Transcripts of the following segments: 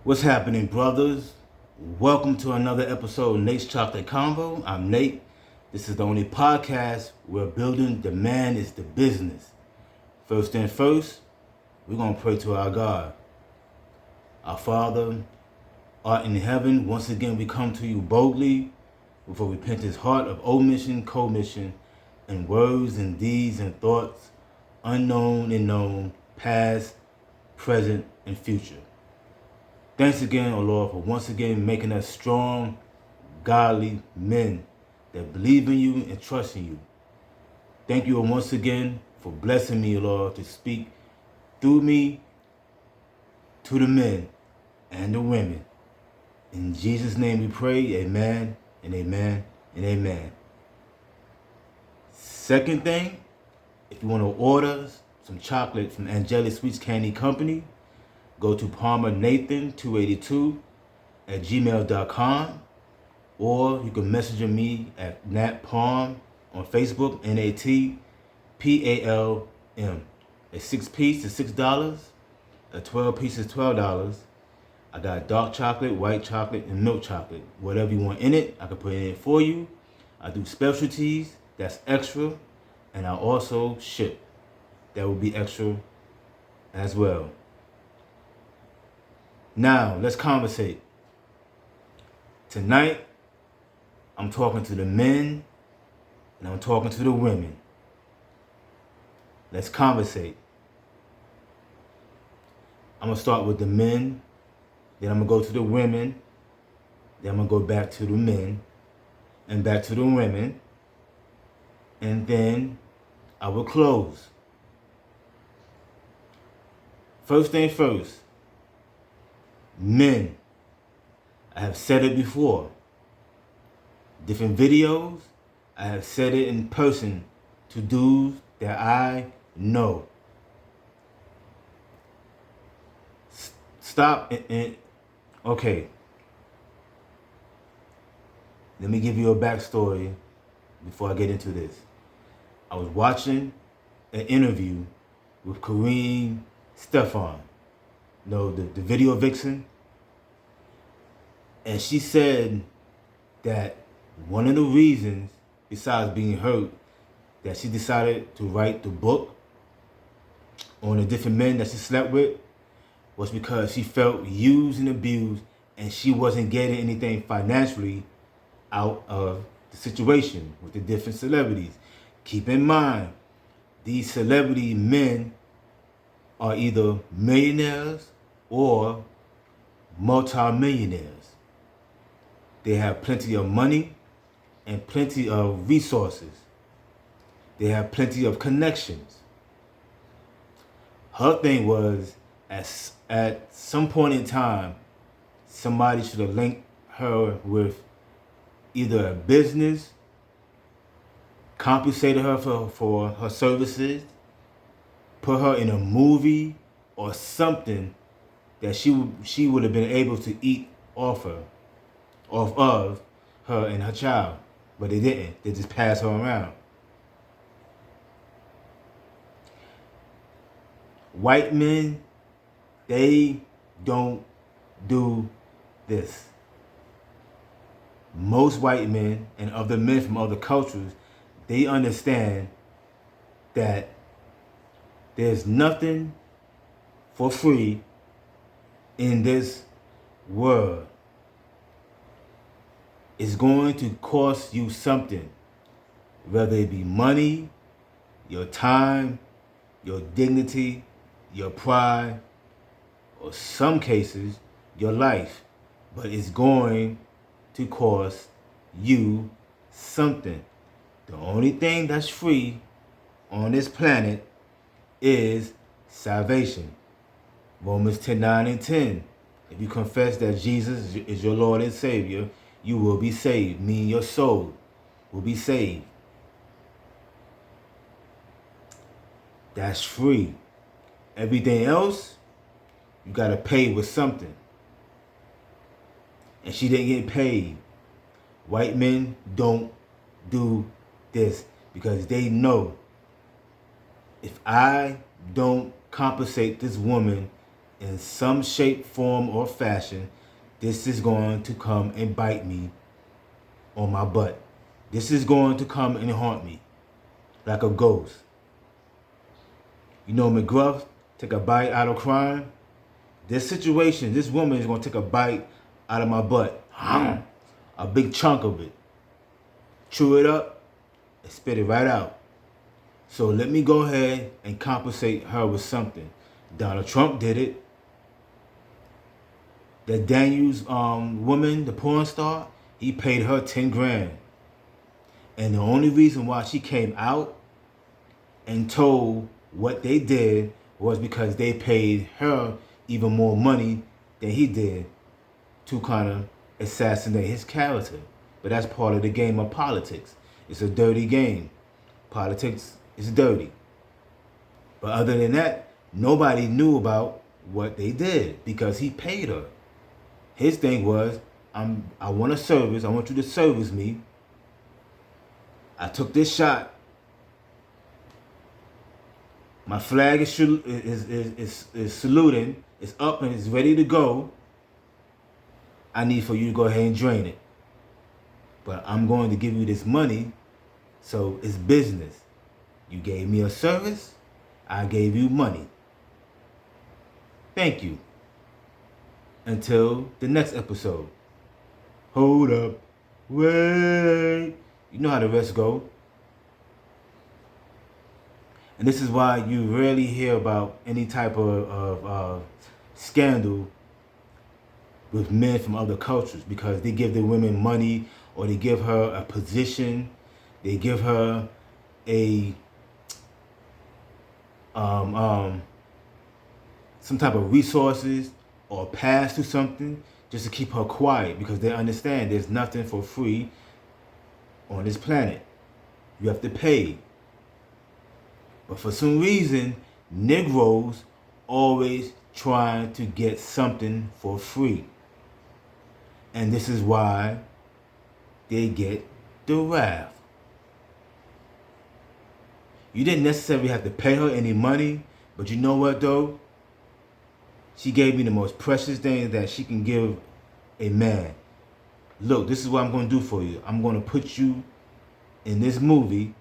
What's happening, brothers? Welcome to another episode of Nate's Chocolate Convo. I'm Nate. This is the only podcast where building the man is the business. First thing first, we're going to pray to our God. Our Father, art in heaven, once again we come to you boldly with a repentant heart of omission, commission, and words and deeds and thoughts, unknown and known, past, present, and future. Thanks again, O Lord, for once again making us strong, godly men that believe in you and trust in you. Thank you once again for blessing me, O Lord, to speak through me to the men and the women. In Jesus' name we pray, amen and amen and amen. Second thing, if you want to order some chocolate from Angelic Sweets Candy Company, go to palmernathan282@gmail.com, or you can message me at natpalm on Facebook, NATPALM. A 6-piece is $6, a 12-piece is $12. I got dark chocolate, white chocolate, and milk chocolate. Whatever you want in it, I can put it in for you. I do specialties, that's extra, and I also ship. That will be extra as well. Now, let's conversate. Tonight, I'm talking to the men and I'm talking to the women. Let's conversate. I'm going to start with the men, then I'm going to go to the women, then I'm going to go back to the men and back to the women, and then I will close. First thing first. Men, I have said it before. Different videos, I have said it in person to dudes that I know. Stop and okay. Let me give you a backstory before I get into this. I was watching an interview with Kareem Stefan. No, the video vixen, and she said that one of the reasons, besides being hurt, that she decided to write the book on the different men that she slept with was because she felt used and abused, and she wasn't getting anything financially out of the situation with the different celebrities. Keep in mind, these celebrity men are either millionaires or multi-millionaires. They have plenty of money and plenty of resources. They have plenty of connections. Her thing was, at some point in time, somebody should have linked her with either a business, compensated her for her services, put her in a movie or something that she would have been able to eat off of her and her child. But they didn't. They just passed her around. White men, they don't do this. Most white men and other men from other cultures, they understand that there's nothing for free in this world. It's going to cost you something, whether it be money, your time, your dignity, your pride, or some cases, your life. But it's going to cost you something. The only thing that's free on this planet is salvation. Romans 10:9 and 10. If you confess that Jesus is your Lord and Savior, you will be saved. Meaning your soul will be saved. That's free. Everything else, you gotta pay with something. And she didn't get paid. White men don't do this because they know if I don't compensate this woman in some shape, form, or fashion, this is going to come and bite me on my butt. This is going to come and haunt me like a ghost. You know, McGruff, take a bite out of crime. This situation, this woman is going to take a bite out of my butt. A big chunk of it. Chew it up and spit it right out. So let me go ahead and compensate her with something. Donald Trump did it. That Daniels woman, the porn star, he paid her 10 grand. And the only reason why she came out and told what they did was because they paid her even more money than he did to kind of assassinate his character. But that's part of the game of politics. It's a dirty game. Politics is dirty. But other than that, nobody knew about what they did because he paid her. His thing was, I want a service. I want you to service me. I took this shot. My flag is saluting. It's up and it's ready to go. I need for you to go ahead and drain it. But I'm going to give you this money, so it's business. You gave me a service. I gave you money. Thank you. Until the next episode. Hold up. Wait. You know how the rest go. And this is why you rarely hear about any type of scandal with men from other cultures, because they give the women money or they give her a position, they give her a some type of resources or pass to something just to keep her quiet, because they understand there's nothing for free on this planet. You have to pay. But for some reason, Negroes always trying to get something for free. And this is why they get the wrath. You didn't necessarily have to pay her any money, but you know what though? She gave me the most precious thing that she can give a man. Look, this is what I'm going to do for you. I'm going to put you in this movie,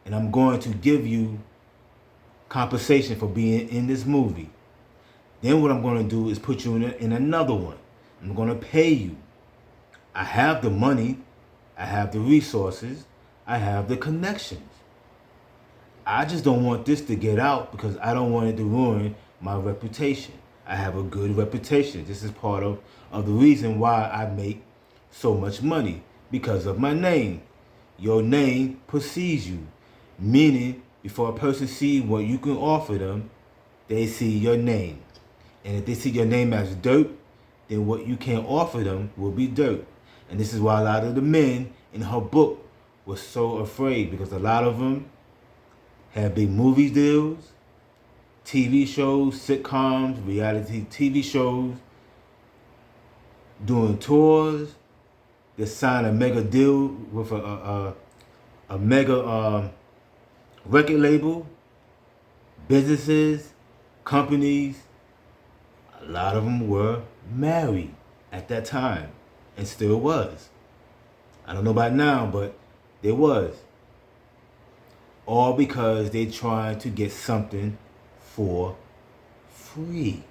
and I'm going to give you compensation for being in this movie. Then what I'm going to do is put you in another one. I'm going to pay you. I have the money. I have the resources. I have the connections. I just don't want this to get out because I don't want it to ruin my reputation. I have a good reputation. This is part of the reason why I make so much money, because of my name. Your name precedes you, meaning before a person sees what you can offer them, they see your name. And if they see your name as dirt, then what you can offer them will be dirt. And this is why a lot of the men in her book were so afraid, because a lot of them had big movie deals, TV shows, sitcoms, reality TV shows, doing tours. They signed a mega deal with a mega record label, businesses, companies. A lot of them were married at that time and still was. I don't know about now, but they was. All because they trying to get something for free.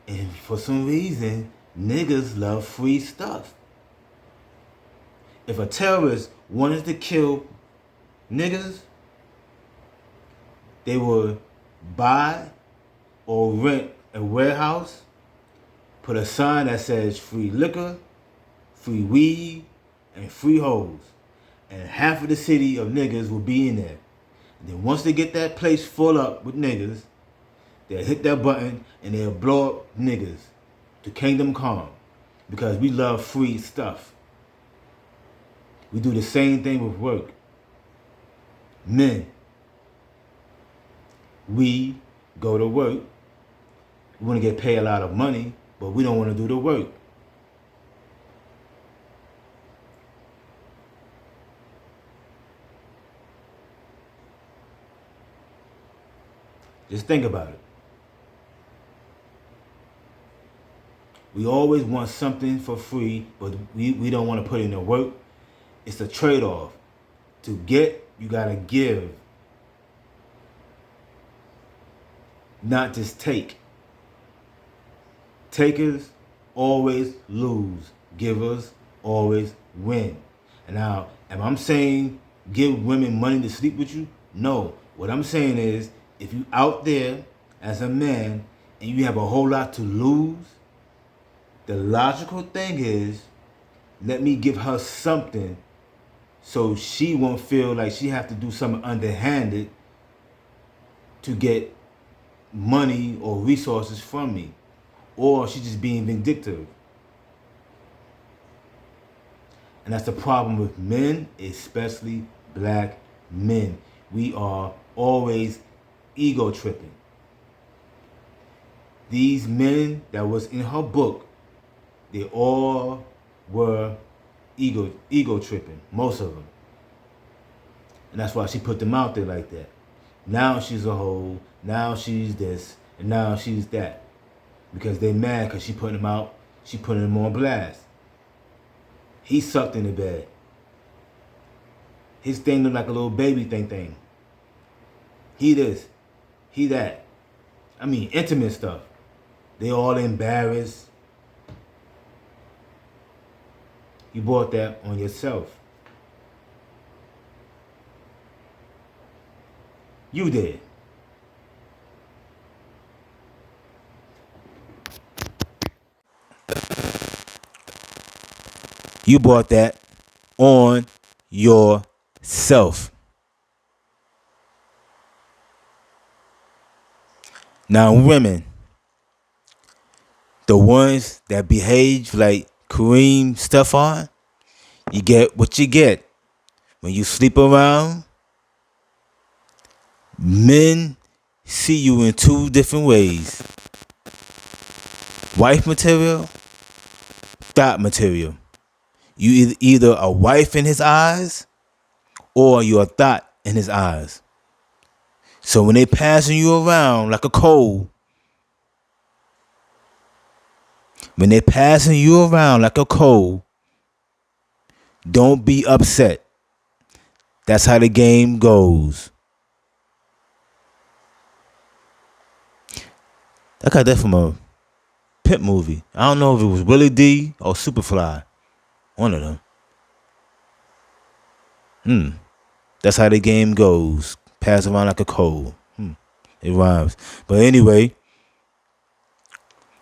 And for some reason, niggas love free stuff. If a terrorist wanted to kill niggas, they would buy or rent a warehouse, put a sign that says free liquor, free weed, and free hoes. And half of the city of niggas will be in there. And then once they get that place full up with niggas, they'll hit that button and they'll blow up niggas to kingdom come, because we love free stuff. We do the same thing with work. Men, we go to work. We want to get paid a lot of money, but we don't want to do the work. Just think about it. We always want something for free, but we don't want to put in the work. It's a trade-off. To get, you gotta give, not just take. Takers always lose. Givers always win. And now, am I saying give women money to sleep with you? No. What I'm saying is, if you out there as a man and you have a whole lot to lose, the logical thing is, let me give her something so she won't feel like she have to do something underhanded to get money or resources from me. Or she's just being vindictive. And that's the problem with men, especially black men. We are always ego tripping. These men that was in her book, they all were ego tripping, most of them. And that's why she put them out there like that. Now she's a hoe, now she's this, and now she's that. Because they mad because she putting them out, she putting them on blast. He sucked in the bed. His thing looked like a little baby thing. He this, he that. I mean, intimate stuff. They all embarrassed. You brought that on yourself. You did. You brought that on yourself. Now, women, the ones that behave like Kareem Stephon, you get what you get. When you sleep around, men see you in two different ways. Wife material, thought material. You either a wife in his eyes or you're a thought in his eyes. So when they passing you around like a coal, don't be upset. That's how the game goes. I got that from a Pimp movie. I don't know if it was Willie D or Superfly. One of them. That's how the game goes. Pass around like a coal. It rhymes. But anyway,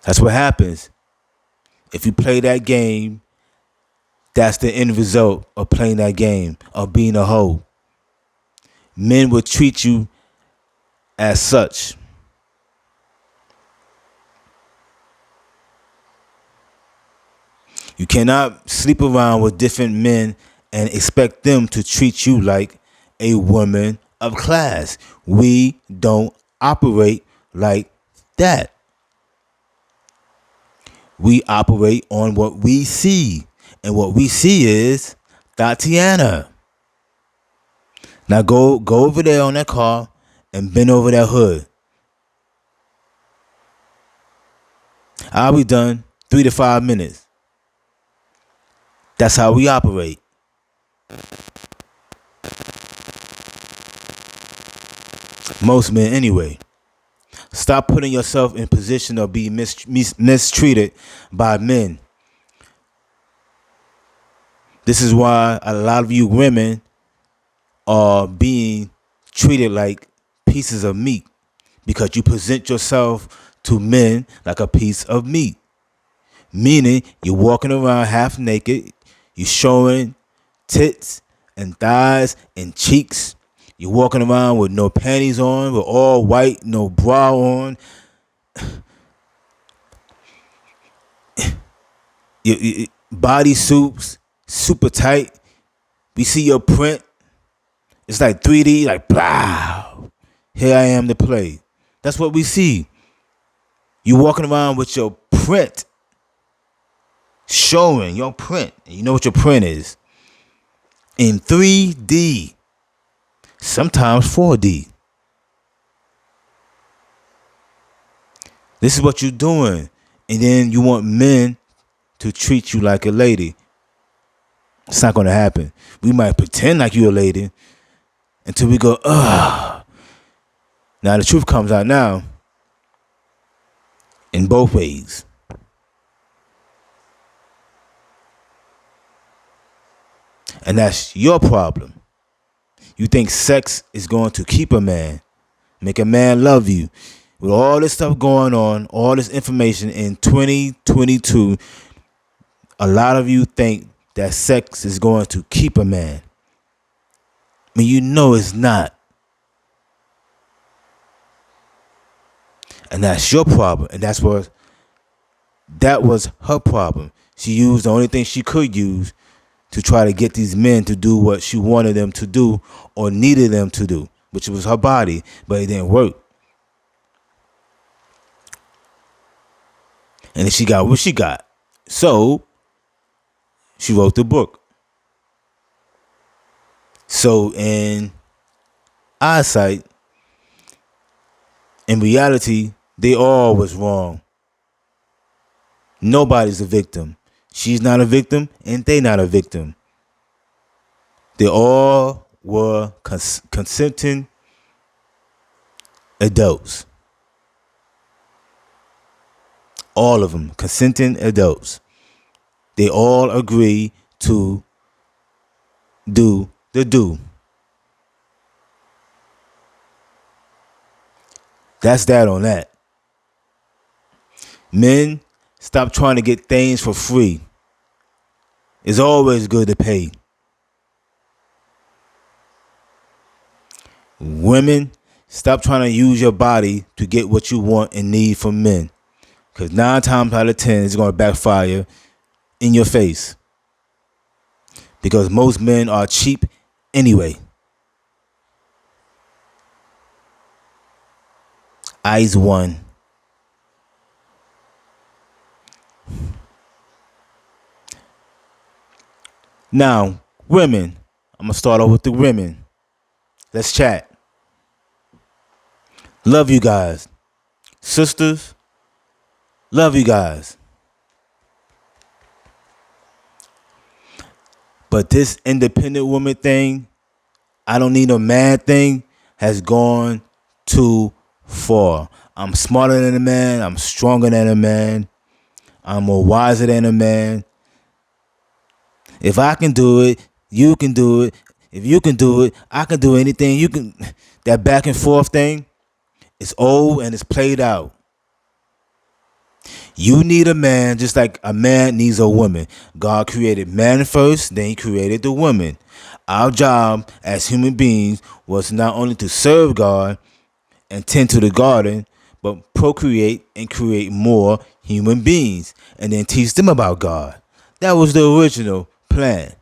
that's what happens. If you play that game, that's the end result of playing that game, of being a hoe. Men will treat you as such. You cannot sleep around with different men and expect them to treat you like a woman of class. We don't operate like that. We operate on what we see. And what we see is Tatiana. Now go over there on that car and bend over that hood. I'll be done 3 to 5 minutes. That's how we operate. Most men anyway. Stop putting yourself in position of being mistreated by men. This is why a lot of you women are being treated like pieces of meat, because you present yourself to men like a piece of meat. Meaning you're walking around half naked, you're showing tits and thighs and cheeks. You're walking around with no panties on, with all white, no bra on. Your body suits, super tight. We see your print. It's like 3D, like blah. Here I am to play. That's what we see. You walking around with your print, showing your print. And you know what your print is. In 3D. Sometimes 4D. This is what you're doing. and then you want men to treat you like a lady. It's not going to happen. We might pretend like you're a lady until we go, ugh. Now the truth comes out now in both ways. And that's your problem. You think sex is going to keep a man, make a man love you. With all this stuff going on, all this information in 2022, a lot of you think that sex is going to keep a man. I mean, you know it's not. And that's your problem. And that was her problem. She used the only thing she could use to try to get these men to do what she wanted them to do or needed them to do, which was her body, but it didn't work. And then she got what she got. So she wrote the book. So in eyesight, in reality, they all was wrong. Nobody's a victim. She's not a victim, and they not a victim. They all were consenting adults. All of them, consenting adults. They all agree to do the do. That's that on that. Men, stop trying to get things for free. It's always good to pay. Women, stop trying to use your body to get what you want and need from men. Because 9 times out of 10, it's going to backfire in your face. Because most men are cheap anyway. Eyes one. Now, women. I'm going to start off with the women. Let's chat. Love you guys. Sisters, love you guys. But this independent woman thing, I don't need a man thing, has gone too far. I'm smarter than a man. I'm stronger than a man. I'm more wiser than a man. If I can do it, you can do it. If you can do it, I can do anything. You can. That back and forth thing, it's old and it's played out. You need a man just like a man needs a woman. God created man first, then he created the woman. Our job as human beings was not only to serve God and tend to the garden, but procreate and create more human beings and then teach them about God. That was the original plan.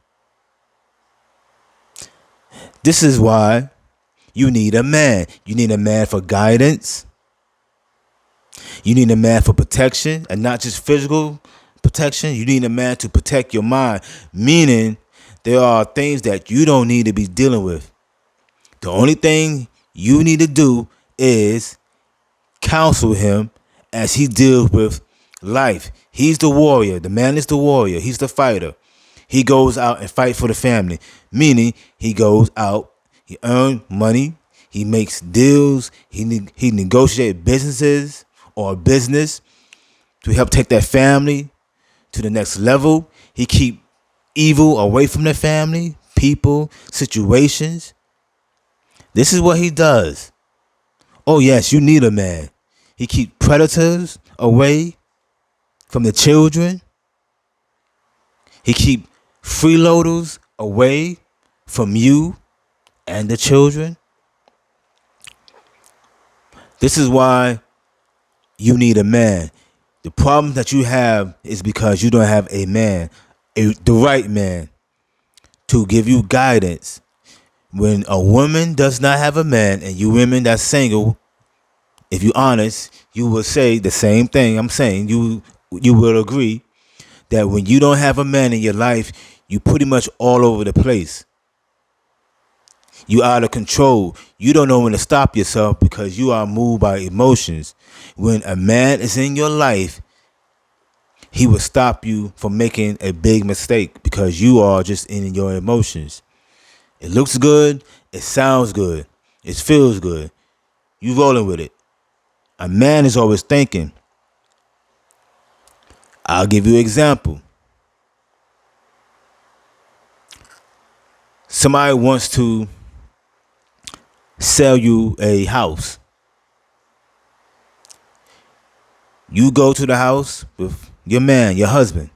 This is why you need a man. You need a man for guidance. You need a man for protection, and not just physical protection. You need a man to protect your mind, meaning there are things that you don't need to be dealing with. The only thing you need to do is counsel him as he deals with life. He's the warrior. The man is the warrior. He's the fighter. He goes out and fight for the family, meaning he goes out, he earns money, he makes deals, he negotiates businesses or a business to help take that family to the next level. He keep evil away from the family, people, situations. This is what he does. Oh yes, you need a man. He keep predators away from the children. He keep freeloaders away from you and the children. This is why you need a man. The problem that you have is because you don't have a man, the right man, to give you guidance. When a woman does not have a man, and you women that's single, if you're honest, you will say the same thing I'm saying. You will agree that when you don't have a man in your life, you pretty much all over the place. You out of control. You don't know when to stop yourself because you are moved by emotions. When a man is in your life, he will stop you from making a big mistake because you are just in your emotions. It looks good. It sounds good. It feels good. You rolling with it. A man is always thinking. I'll give you an example. Somebody wants to sell you a house. You go to the house with your man, your husband.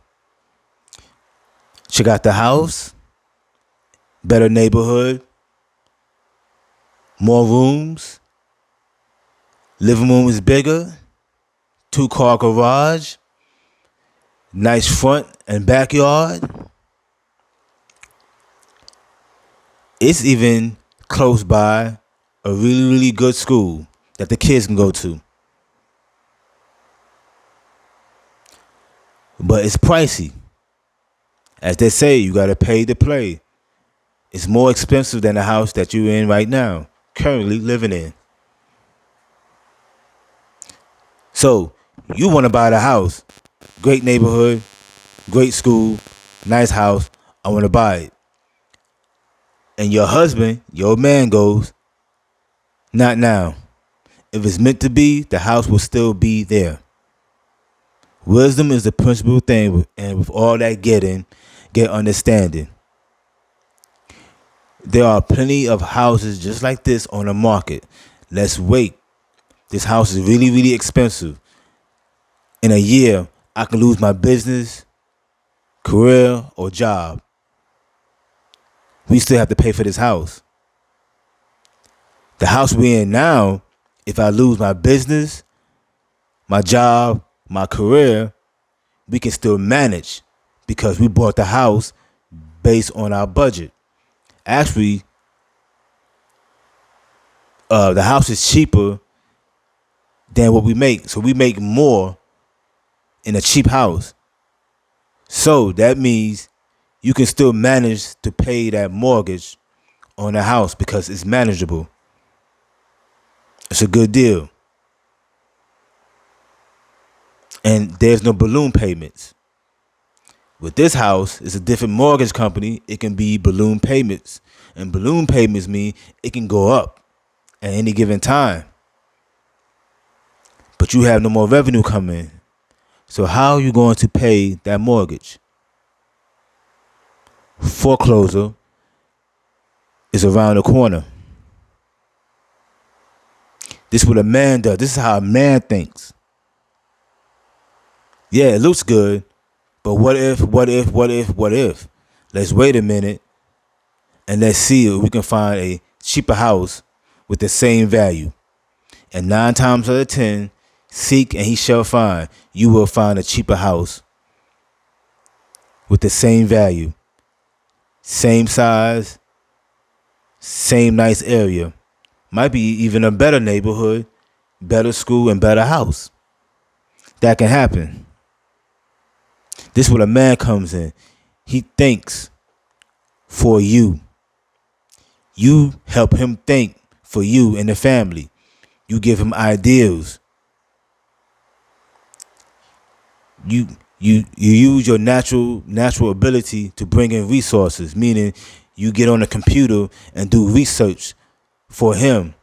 Check out the house. Better neighborhood. More rooms. Living room is bigger. 2-car garage. Nice front and backyard. It's even close by a really, really good school that the kids can go to. But it's pricey. As they say, you gotta pay to play. It's more expensive than the house that you're in right now, currently living in. So, you wanna buy the house. Great neighborhood, great school, nice house. I wanna buy it. And your husband, your man goes, not now. If it's meant to be, the house will still be there. Wisdom is the principal thing, and with all that get understanding. There are plenty of houses just like this on the market. Let's wait. This house is really, really expensive. In a year, I can lose my business, career, or job. We still have to pay for this house. The house we're in now, if I lose my business, my job, my career, we can still manage because we bought the house based on our budget. Actually, the house is cheaper than what we make. So we make more in a cheap house. So that means you can still manage to pay that mortgage on the house because it's manageable. It's a good deal. And there's no balloon payments. With this house, it's a different mortgage company. It can be balloon payments. And balloon payments mean it can go up at any given time. But you have no more revenue coming. So how are you going to pay that mortgage? Foreclosure is around the corner. This is what a man does. This is how a man thinks. Yeah, it looks good, but what if? Let's wait a minute and let's see if we can find a cheaper house with the same value. And 9 times out of 10, seek and he shall find. You will find a cheaper house with the same value, same size, same nice area. Might be even a better neighborhood, better school, and better house. That can happen. This is where a man comes in. He thinks for you. You help him think for you and the family. You give him ideas. You use your natural ability to bring in resources, meaning you get on the computer and do research for him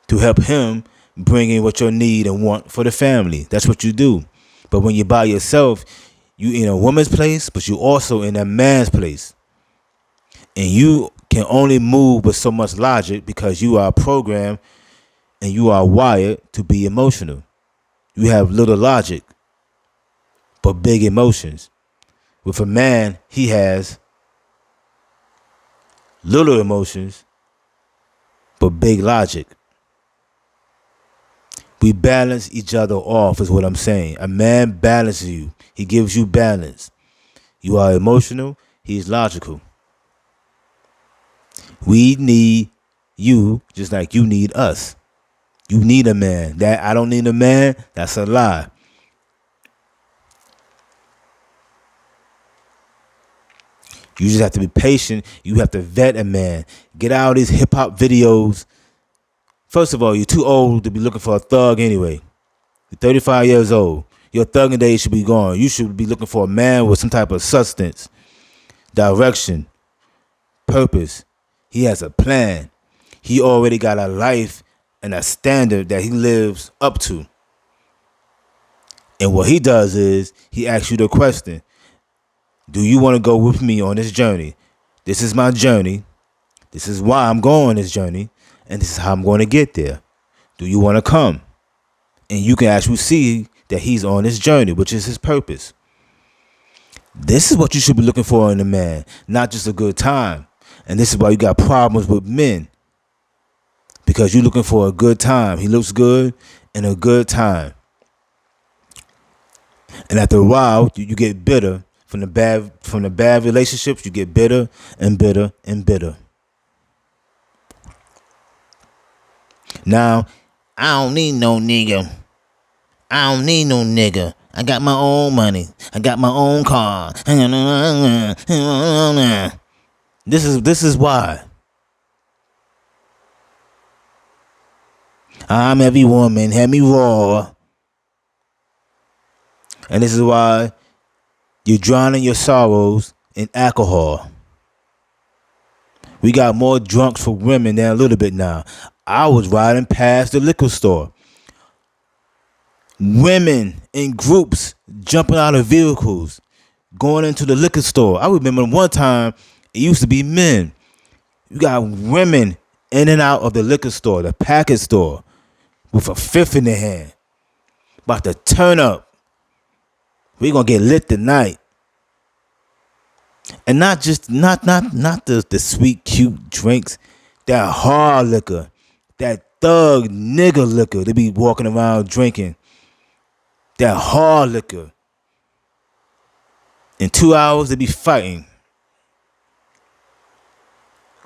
to help him bring in what you need and want for the family. That's what you do. But when you're by yourself, you in a woman's place, but you also in a man's place. And you can only move with so much logic because you are programmed and you are wired to be emotional. You have little logic, but big emotions. With a man, he has little emotions, but big logic. We balance each other off is what I'm saying. A man balances you. He gives you balance. You are emotional. He's logical. We need you just like you need us. You need a man. That I don't need a man, that's a lie. You just have to be patient. You have to vet a man. Get out of these hip hop videos. First of all, you're too old to be looking for a thug anyway. You're 35 years old. Your thugging days should be gone. You should be looking for a man with some type of substance, direction, purpose. He has a plan. He already got a life and a standard that he lives up to. And what he does is he asks you the question, do you want to go with me on this journey? This is my journey. This is why I'm going on this journey. And this is how I'm going to get there. Do you want to come? And you can actually see that he's on this journey, which is his purpose. This is what you should be looking for in a man, not just a good time. And this is why you got problems with men. Because you're looking for a good time. He looks good and a good time. And after a while, you get bitter from the bad relationships. You get bitter and bitter and bitter. Now, I don't need no nigga. I don't need no nigga. I got my own money. I got my own car. This is why. I'm every woman, have me raw. And this is why you're drowning your sorrows in alcohol. We got more drunks for women than a little bit now. I was riding past the liquor store. Women in groups jumping out of vehicles, going into the liquor store. I remember one time it used to be men. You got women in and out of the liquor store, the package store, with a fifth in their hand. About to turn up. We're gonna get lit tonight. And not the sweet, cute drinks, that hard liquor, that thug nigga liquor they be walking around drinking. That hard liquor. In 2 hours, they be fighting.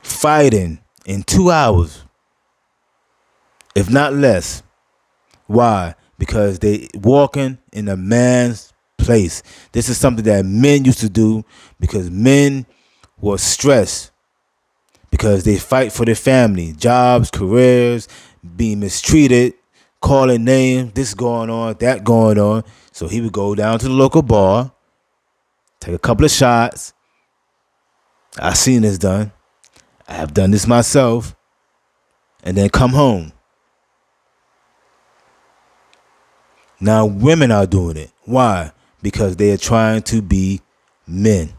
Fighting in 2 hours. If not less. Why? Because they walking in a man's place. This is something that men used to do because men were stressed. Because they fight for their family. Jobs, careers, being mistreated. Calling names, this going on, that going on. So he would go down to the local bar, take a couple of shots. I've seen this done. I have done this myself. And then come home. Now women are doing it. Why? Because they are trying to be men.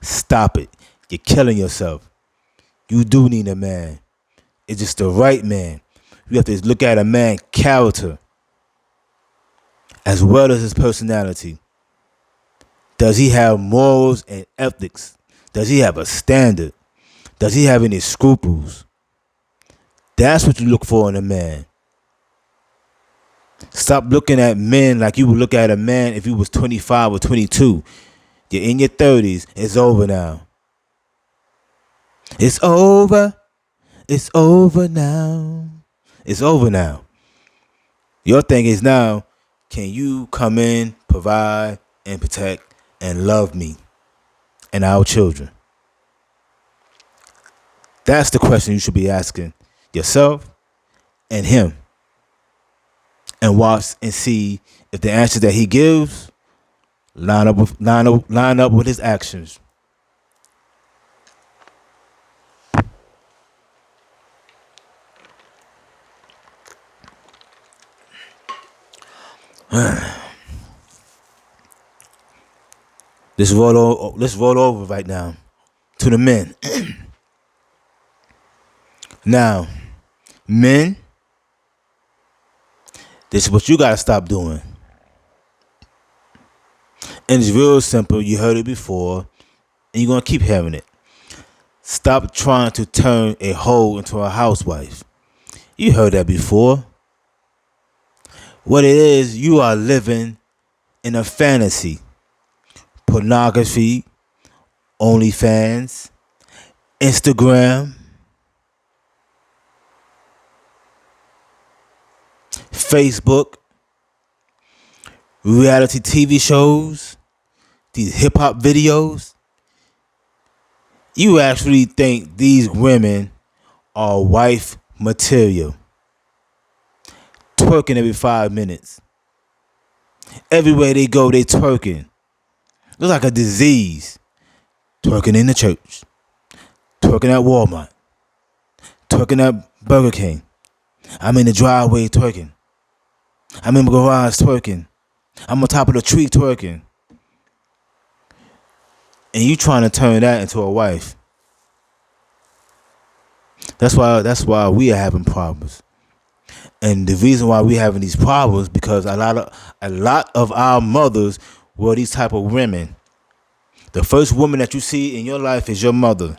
Stop it. You're killing yourself. You do need a man. It's just the right man. You have to look at a man's character as well as his personality. Does he have morals and ethics? Does he have a standard? Does he have any scruples? That's what you look for in a man. Stop looking at men like you would look at a man if he was 25 or 22. You're in your 30s. It's over now. It's over. It's over now. It's over now. Your thing is now, can you come in, provide, and protect, and love me and our children? That's the question you should be asking yourself and him. And watch and see if the answers that he gives line up with his actions. Let's roll over right now to the men. Now, men, this is what you gotta stop doing. And it's real simple. You heard it before, and you're gonna keep hearing it. Stop trying to turn a hoe into a housewife. You heard that before. What it is, you are living in a fantasy. Pornography, OnlyFans, Instagram, Facebook, reality TV shows, these hip hop videos. You actually think these women are wife material. Twerking every 5 minutes. Everywhere they go, they twerking. It's like a disease. Twerking in the church, twerking at Walmart, twerking at Burger King. I'm in the driveway twerking. I'm in the garage twerking. I'm on top of the tree twerking. And you trying to turn that into a wife. That's why we are having problems. And the reason why we having these problems because a lot of our mothers were these type of women. The first woman that you see in your life is your mother.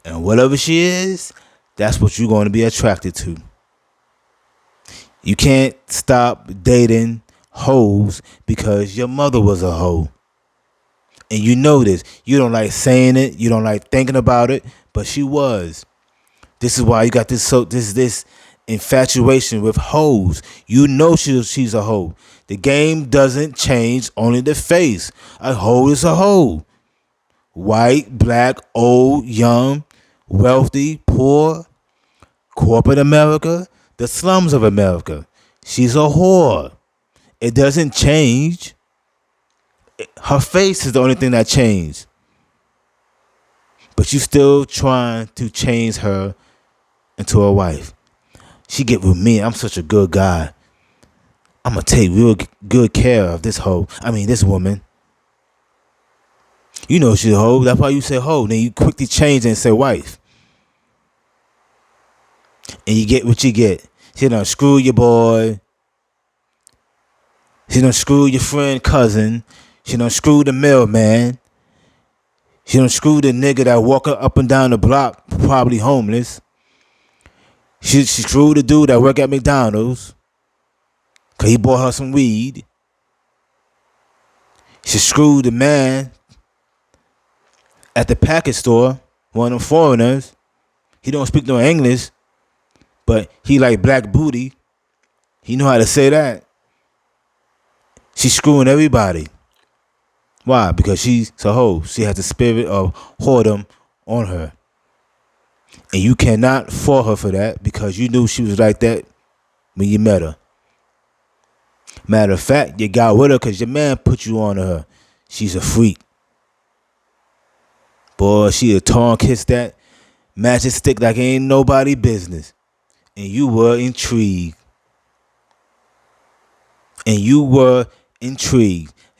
And whatever she is, that's what you're going to be attracted to. You can't stop dating hoes because your mother was a hoe. And you know this. You don't like saying it. You don't like thinking about it. But she was. This is why you got this infatuation with hoes. You know she's a hoe. The game doesn't change, only the face. A hoe is a hoe. White, black, old, young, wealthy, poor, corporate America, the slums of America. She's a whore. It doesn't change. Her face is the only thing that changed. But you still trying to change her into a wife. She get with me. I'm such a good guy. I'm going to take real good care of this this woman. You know she's a hoe. That's why you say hoe. Then you quickly change and say wife. And you get what you get. She done screw your boy. She done screw your friend cousin. She done screw the mailman. She done screw the nigga that walk up and down the block, probably homeless. She screwed the dude that work at McDonald's. Cause he bought her some weed. She screwed the man at the package store, one of them foreigners. He don't speak no English, but he like black booty. He know how to say that. She's screwing everybody. Why? Because she's a hoe. She has the spirit of whoredom on her. And you cannot fault her for that because you knew she was like that when you met her. Matter of fact, you got with her because your man put you on to her. She's a freak. Boy, she a tongue kiss that magic stick like ain't nobody business. And you were intrigued.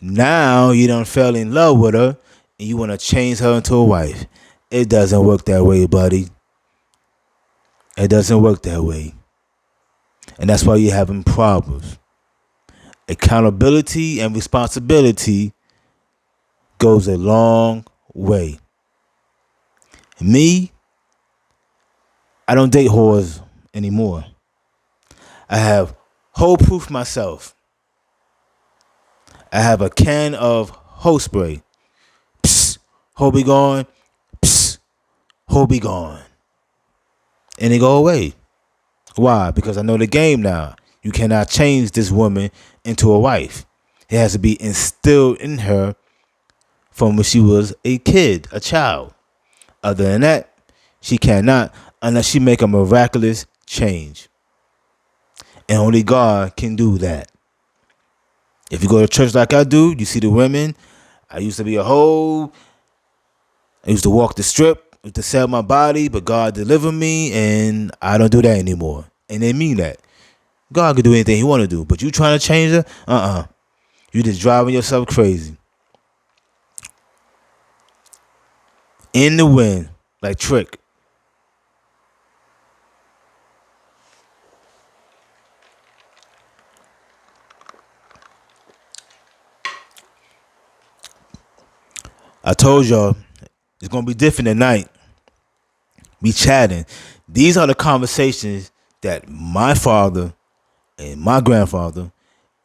Now you done fell in love with her and you want to change her into a wife. It doesn't work that way, buddy. It doesn't work that way. And that's why you're having problems. Accountability and responsibility goes a long way. Me, I don't date whores anymore. I have hoe proof myself. I have a can of hoe spray. Psst, hoe be gone. Psst, hoe be gone. And it go away. Why? Because I know the game now. You cannot change this woman into a wife. It has to be instilled in her from when she was a kid, a child. Other than that, she cannot unless she make a miraculous change. And only God can do that. If you go to church like I do, you see the women. I used to be a hoe. I used to walk the strip, I used to sell my body, but God delivered me, and I don't do that anymore. And they mean that. God can do anything he want to do, but you trying to change her? You just driving yourself crazy. In the wind, like Trick. I told y'all it's gonna be different tonight. We chatting. These are the conversations that my father and my grandfather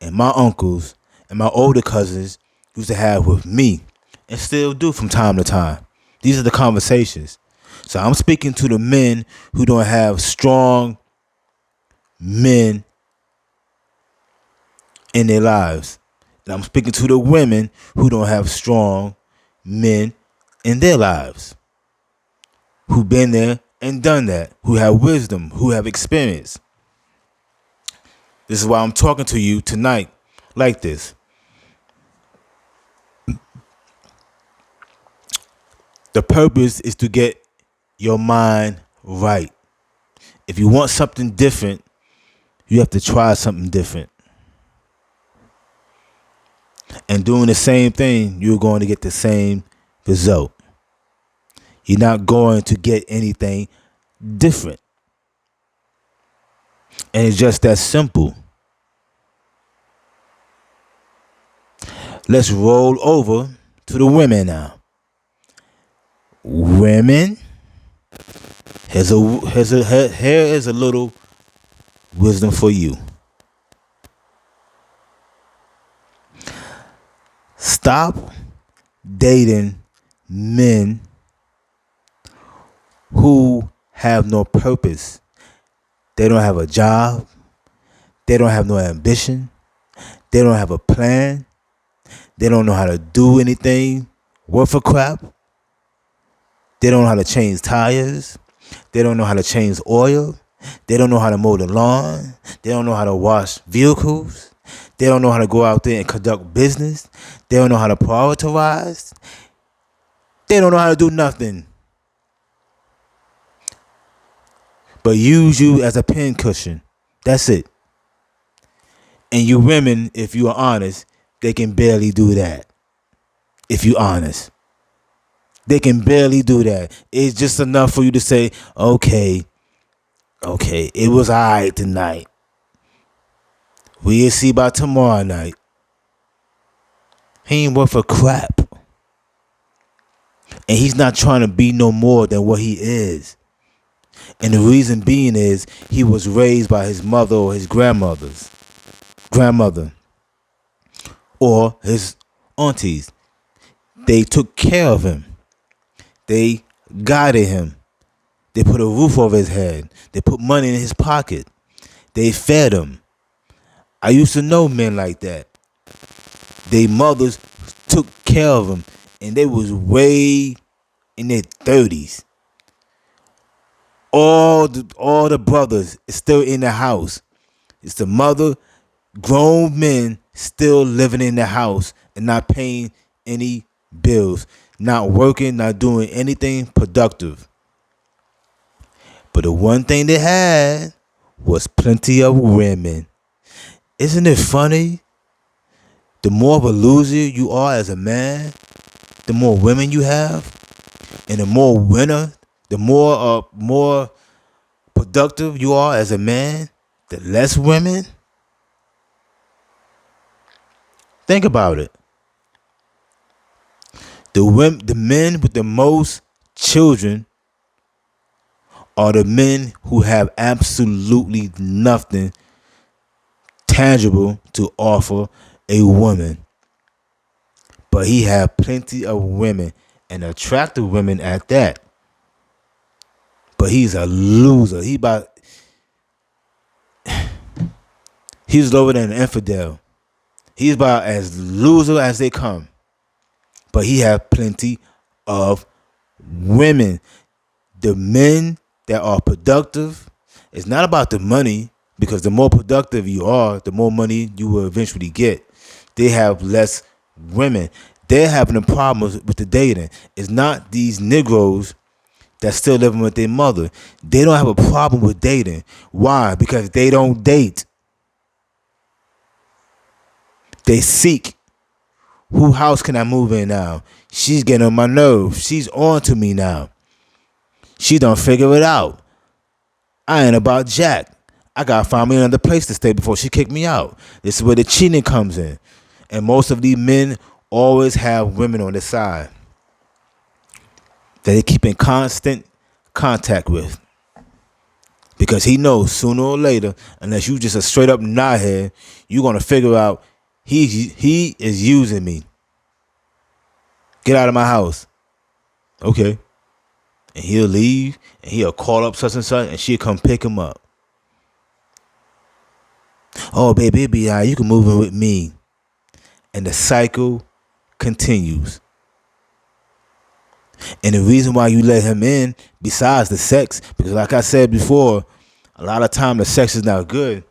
and my uncles and my older cousins used to have with me and still do from time to time. These are the conversations. So I'm speaking to the men who don't have strong men in their lives. And I'm speaking to the women who don't have strong men in their lives. Who've been there and done that. Who have wisdom. Who have experience. This is why I'm talking to you tonight like this. The purpose is to get your mind right. If you want something different, you have to try something different. And doing the same thing, you're going to get the same result. You're not going to get anything different. And it's just that simple. Let's roll over to the women now. Women, here is a little wisdom for you. Stop dating men who have no purpose. They don't have a job. They don't have no ambition. They don't have a plan. They don't know how to do anything worth a crap. They don't know how to change tires. They don't know how to change oil. They don't know how to mow the lawn. They don't know how to wash vehicles. They don't know how to go out there and conduct business. They don't know how to prioritize. They don't know how to do nothing but use you as a pincushion. That's it. And you women, if you are honest, they can barely do that. If you honest, they can barely do that. It's just enough for you to say, okay, it was all right tonight. We'll see about tomorrow night. He ain't worth a crap. And he's not trying to be no more than what he is. And the reason being is he was raised by his mother or his grandmother, or his aunties. They took care of him. They guided him. They put a roof over his head. They put money in his pocket. They fed him. I used to know men like that. Their mothers took care of them, and they was way in their 30s. All the brothers is still in the house. It's the mother, grown men still living in the house and not paying any bills, not working, not doing anything productive. But the one thing they had was plenty of women. Isn't it funny? The more of a loser you are as a man, the more women you have, and the more winner, the more productive you are as a man, the less women. Think about it. The men with the most children are the men who have absolutely nothing tangible to offer a woman. But he have plenty of women, and attractive women at that. But he's a loser. He's lower than an infidel. He's about as loser as they come. But he have plenty of women. The men that are productive, it's not about the money, because the more productive you are, the more money you will eventually get. They have less women. They're having a problem with the dating. It's not these Negroes that's still living with their mother. They don't have a problem with dating. Why? Because they don't date. They seek. Who house can I move in now? She's getting on my nerves. She's on to me now. She don't figure it out. I ain't about Jack. I gotta find me another place to stay before she kick me out. This is where the cheating comes in. And most of these men always have women on their side that they keep in constant contact with. Because he knows sooner or later, unless you just a straight up knothead, you're gonna figure out he is using me. Get out of my house. Okay. And he'll leave, and he'll call up such and such, and she'll come pick him up. Oh, baby, be all right. You can move in with me. And the cycle continues. And the reason why you let him in, besides the sex, because like I said before, a lot of time the sex is not good.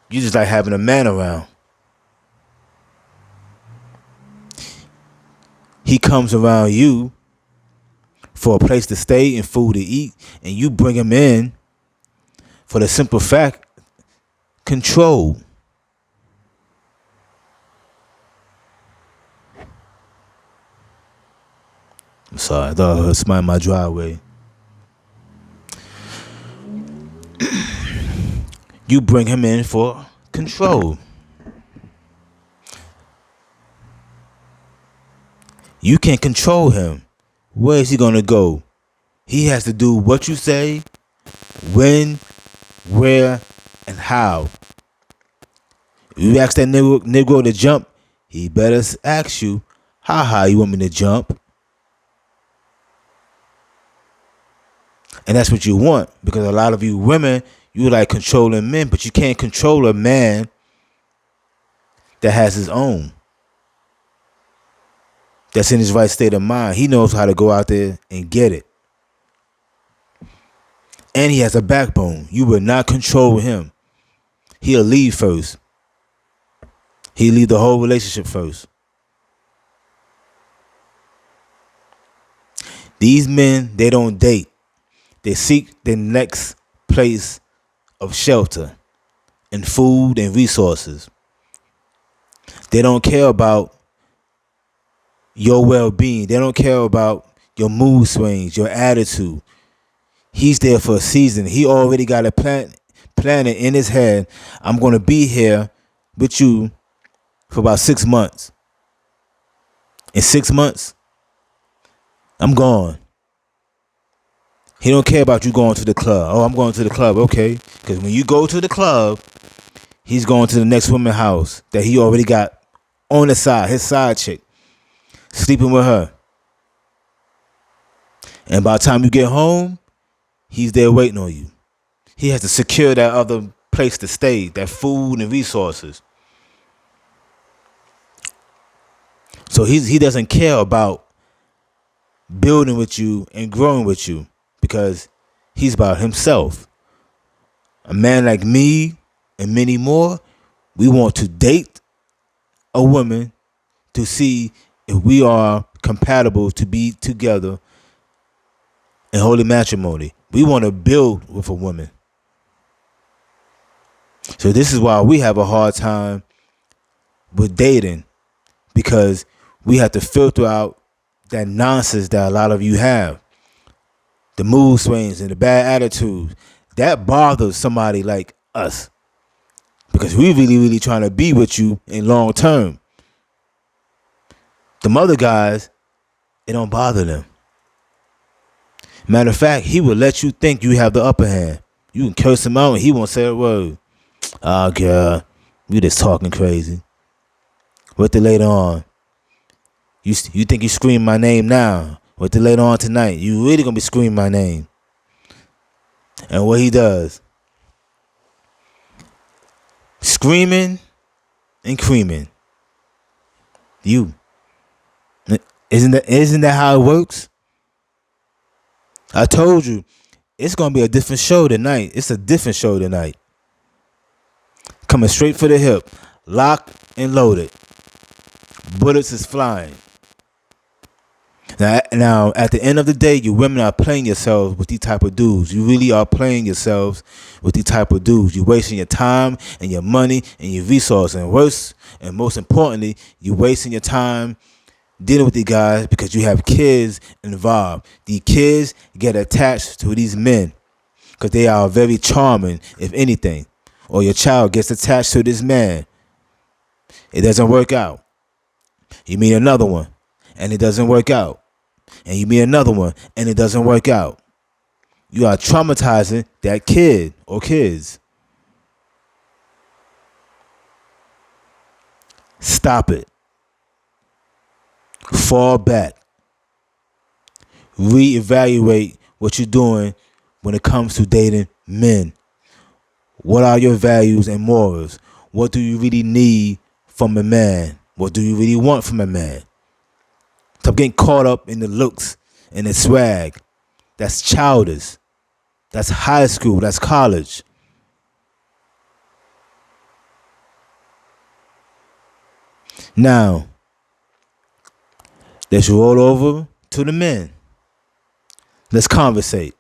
You just like having a man around. He comes around you for a place to stay and food to eat, and you bring him in for the simple fact, control. I'm sorry, I thought I heard somebody in my driveway. You bring him in for control. You can't control him. Where is he gonna go? He has to do what you say, when, where, and how. You ask that Negro to jump, he better ask you, how high you want me to jump? And that's what you want, because a lot of you women, you like controlling men, but you can't control a man that has his own, that's in his right state of mind. He knows how to go out there and get it. And he has a backbone. You will not control him. He'll leave first. He'll leave the whole relationship first. These men, they don't date. They seek the next place of shelter and food and resources. They don't care about your well-being. They don't care about your mood swings, your attitude. He's there for a season. He already got a plan in his head. I'm going to be here with you for about 6 months. In 6 months, I'm gone. He don't care about you going to the club. Oh, I'm going to the club. Okay. Because when you go to the club, he's going to the next woman's house that he already got on the side, his side chick, sleeping with her. And by the time you get home, he's there waiting on you. He has to secure that other place to stay, that food and resources. So he doesn't care about building with you and growing with you, because he's about himself. A man like me and many more, we want to date a woman to see if we are compatible to be together in holy matrimony. We want to build with a woman. So this is why we have a hard time with dating, because we have to filter out that nonsense that a lot of you have. The mood swings and the bad attitudes. That bothers somebody like us, because we really trying to be with you in long term. The other guys, it don't bother them. Matter of fact, he will let you think you have the upper hand. You can curse him out and he won't say a word. Oh, girl, you just talking crazy. What the later on? You think you scream my name now? What the later on tonight? You really gonna be screaming my name? And what he does? Screaming and creaming. You. Isn't that how it works? I told you, it's gonna be a different show tonight. It's a different show tonight. Coming straight for the hip, locked and loaded. Bullets is flying. Now, at the end of the day, you women are playing yourselves with these type of dudes. You really are playing yourselves with these type of dudes. You're wasting your time and your money and your resources. And worse, and most importantly, you're wasting your time dealing with these guys because you have kids involved. These kids get attached to these men because they are very charming, if anything. Or your child gets attached to this man. It doesn't work out. You meet another one, and it doesn't work out. And you meet another one, and it doesn't work out. You are traumatizing that kid or kids. Stop it. Fall back. Reevaluate what you're doing when it comes to dating men. What are your values and morals? What do you really need from a man? What do you really want from a man? Stop getting caught up in the looks and the swag. That's childish. That's high school. That's college. Now, let's roll over to the men. Let's conversate.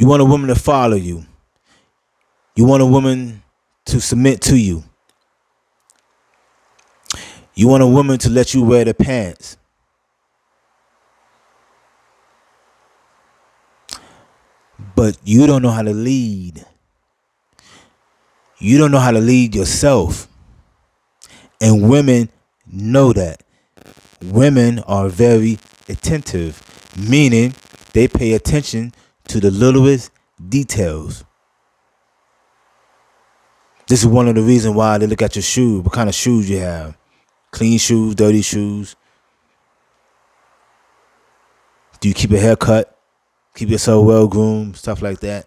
You want a woman to follow you. You want a woman to submit to you. You want a woman to let you wear the pants. But you don't know how to lead. You don't know how to lead yourself. And women know that. Women are very attentive, meaning they pay attention to the littlest details. This is one of the reasons why they look at your shoes, what kind of shoes you have. Clean shoes, dirty shoes. Do you keep your hair cut? Keep yourself well groomed, stuff like that.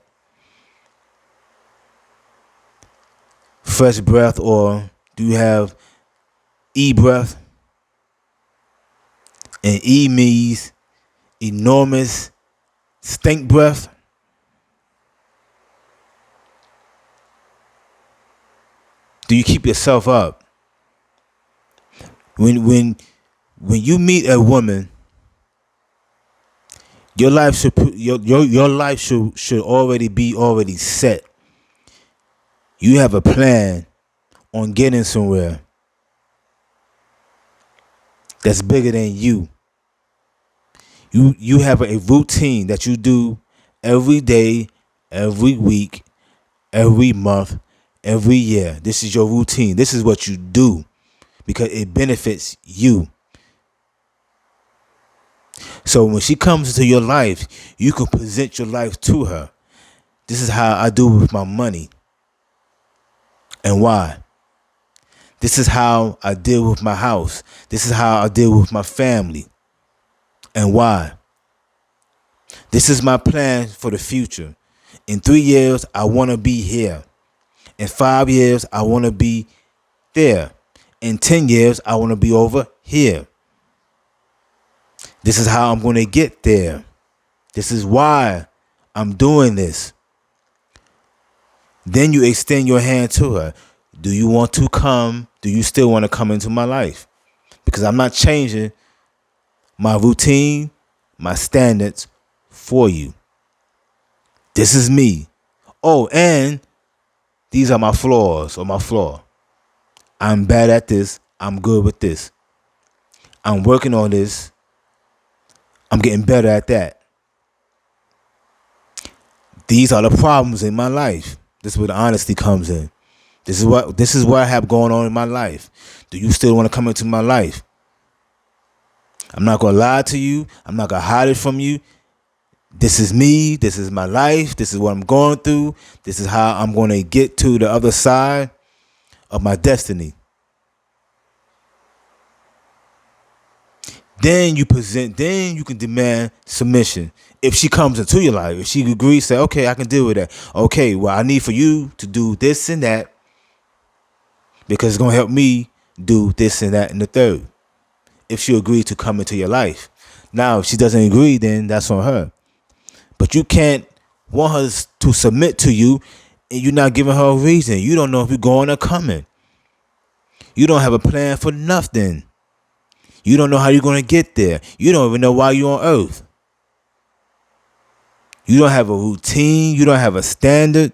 Fresh breath, or do you have e-breath? And E means enormous stink breath. Do you keep yourself up? When you meet a woman, your life should already be set. You have a plan on getting somewhere that's bigger than you. You have a routine that you do every day, every week, every month, every year. This is your routine. This is what you do because it benefits you. So when she comes into your life, you can present your life to her. This is how I do with my money. And why? This is how I deal with my house. This is how I deal with my family. And why? This is my plan for the future. In 3 years, I want to be here. In 5 years, I want to be there. In 10 years, I want to be over here. This is how I'm going to get there. This is why I'm doing this. Then you extend your hand to her. Do you want to come? Do you still want to come into my life? Because I'm not changing my routine, my standards for you. This is me. Oh, and these are my flaws or my flaw. I'm bad at this. I'm good with this. I'm working on this. I'm getting better at that. These are the problems in my life. This is where the honesty comes in. This is what I have going on in my life. Do you still want to come into my life? I'm not going to lie to you. I'm not going to hide it from you. This is me. This is my life. This is what I'm going through. This is how I'm going to get to the other side of my destiny. Then you can demand submission. If she comes into your life, if she agrees, say, okay, I can deal with that. Okay, well, I need for you to do this and that because it's going to help me do this and that and the third. If she agrees to come into your life. Now, if she doesn't agree, then that's on her. But you can't want her to submit to you and you're not giving her a reason. You don't know if you're going or coming. You don't have a plan for nothing. You don't know how you're going to get there. You don't even know why you're on earth. You don't have a routine. You don't have a standard.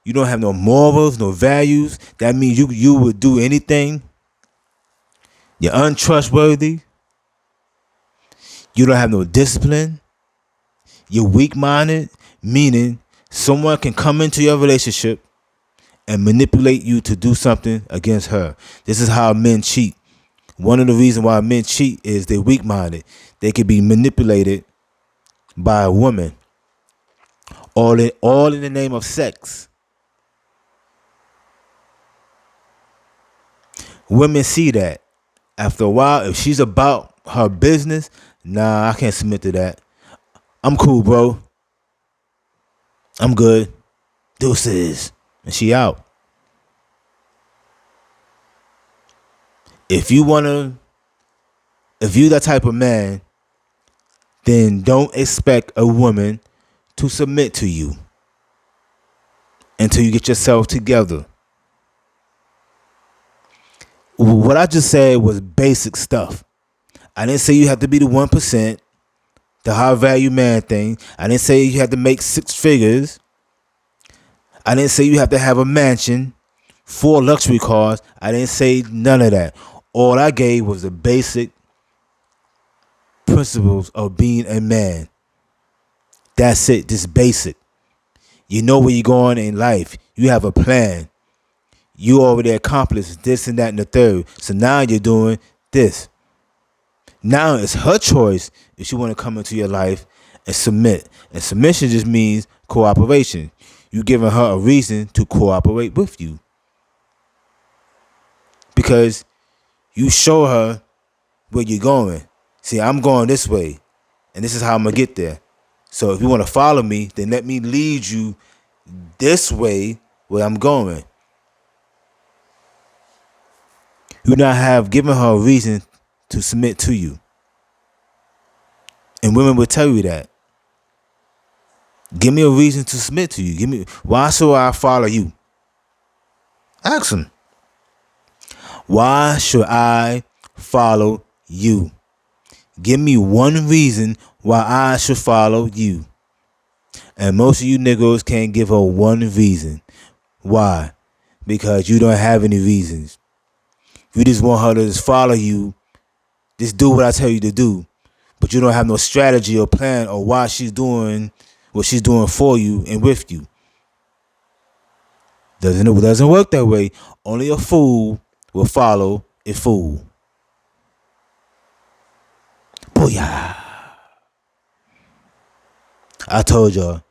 You don't have no morals, no values. That means you would do anything. You're untrustworthy. You don't have no discipline. You're weak-minded, meaning someone can come into your relationship and manipulate you to do something against her. This is how men cheat. One of the reasons why men cheat is they're weak-minded. They can be manipulated by a woman. All in the name of sex. Women see that. After a while, if she's about her business, nah, I can't submit to that. I'm cool, bro. I'm good. Deuces. And she out. If you that type of man, then don't expect a woman to submit to you until you get yourself together. What I just said was basic stuff. I didn't say you have to be the 1%, the high value man thing. I didn't say you have to make 6 figures. I didn't say you have to have a mansion, 4 luxury cars. I didn't say none of that. All I gave was the basic principles of being a man. That's it, just basic. You know where you're going in life. You have a plan. You already accomplished this and that and the third. So now you're doing this. Now it's her choice if she want to come into your life and submit. And submission just means cooperation. You giving her a reason to cooperate with you. Because you show her where you're going. See, I'm going this way, and this is how I'm going to get there. So if you want to follow me, then let me lead you this way where I'm going. You not have given her a reason to submit to you. And women will tell you that. Give me a reason to submit to you. Why should I follow you? Ask them. Why should I follow you? Give me one reason why I should follow you. And most of you niggas can't give her one reason. Why? Because you don't have any reasons. You just want her to just follow you. Just do what I tell you to do. But you don't have no strategy or plan or why she's doing what she's doing for you and with you. Doesn't work that way. Only a fool will follow a fool. Booyah. I told y'all.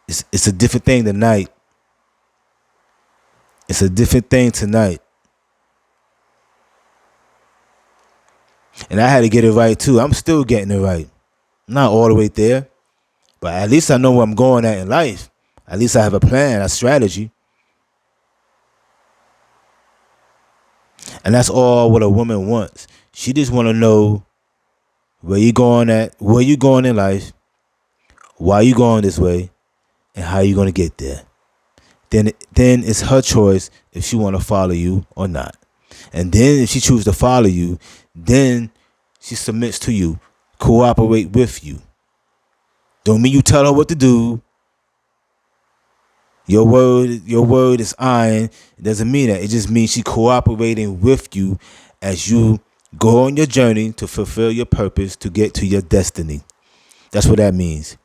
It's a different thing tonight. It's a different thing tonight. And I had to get it right too. I'm still getting it right. Not all the way there. But at least I know where I'm going at in life. At least I have a plan, a strategy. And that's all what a woman wants. She just want to know where you going at, where you going in life, why you going this way, and how you going to get there. Then it's her choice if she want to follow you or not. And then if she chooses to follow you, then she submits to you, cooperate with you. Don't mean you tell her what to do. Your word is iron. It doesn't mean that. It just means she cooperating with you as you go on your journey to fulfill your purpose, to get to your destiny. That's what that means.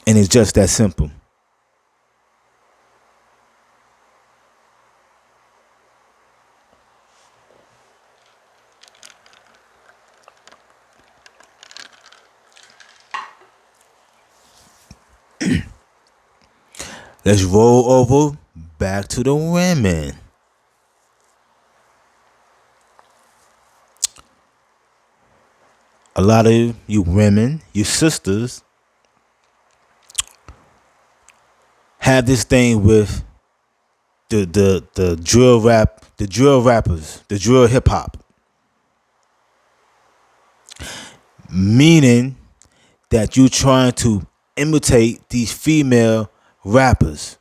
And it's just that simple. Let's roll over back to the women. A lot of you women, you sisters, have this thing with the drill rap, the drill rappers, the drill hip hop. Meaning that you trying to imitate these female rappers.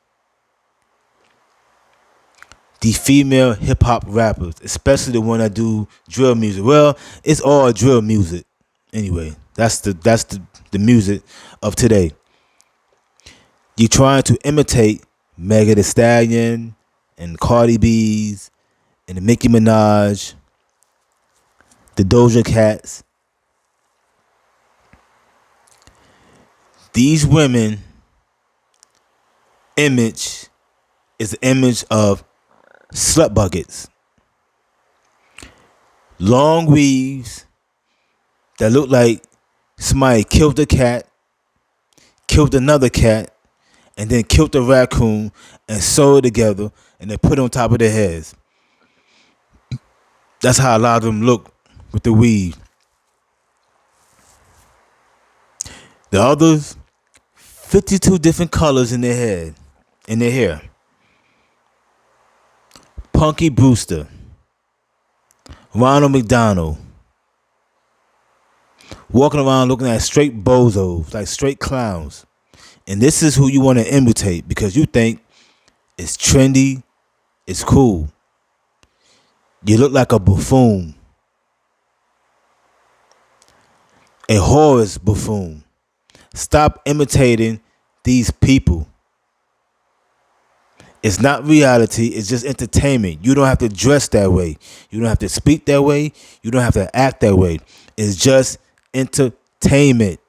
These female hip hop rappers, especially the one that do drill music. Well, it's all drill music. Anyway, that's the music of today. You trying to imitate Megan Thee Stallion and Cardi B's and the Nicki Minaj, the Doja Cats. These women image is the image of slut buckets. Long weaves that look like somebody killed a cat, killed another cat, and then killed the raccoon and sewed it together and then put it on top of their heads. That's how a lot of them look with the weave. The others, 52 different colors in their head, in their hair. Punky Brewster, Ronald McDonald, walking around looking at straight bozos, like straight clowns. And this is who you want to imitate because you think it's trendy, It's cool. You look like a buffoon, a Horace buffoon. Stop imitating these people. It's not reality. It's just entertainment. You don't have to dress that way. You don't have to speak that way. You don't have to act that way. It's just entertainment.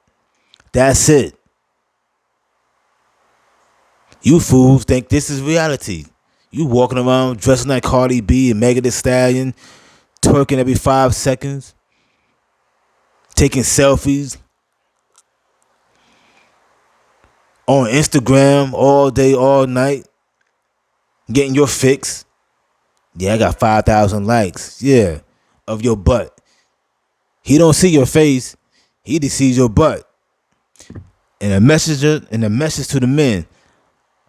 That's it. You fools think this is reality. You walking around dressing like Cardi B and Megan Thee Stallion, twerking every 5 seconds, taking selfies on Instagram all day, all night, getting your fix. Yeah, I got 5,000 likes. Yeah, of your butt. He don't see your face. He just sees your butt. And a message to the men.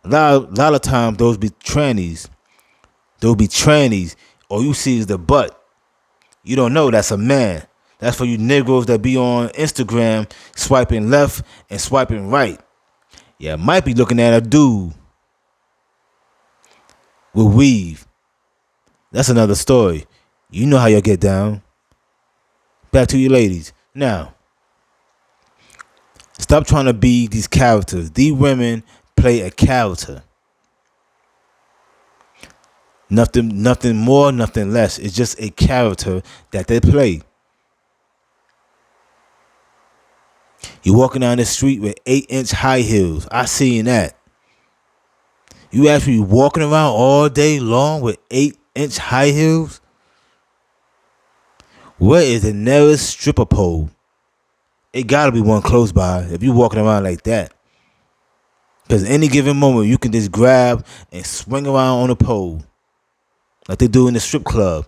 A lot of times those be trannies. All you see is the butt. You don't know that's a man. That's for you Negroes that be on Instagram swiping left and swiping right. Yeah, might be looking at a dude with weave. That's another story. You know how y'all get down. Back to you ladies. Now, stop trying to be these characters. These women play a character. Nothing more, nothing less. It's just a character that they play. You walking down the street with 8-inch high heels. I seen that. You actually walking around all day long with 8-inch high heels? Where is the nearest stripper pole? It gotta be one close by if you walking around like that. Because any given moment you can just grab and swing around on a pole. Like they do in the strip club.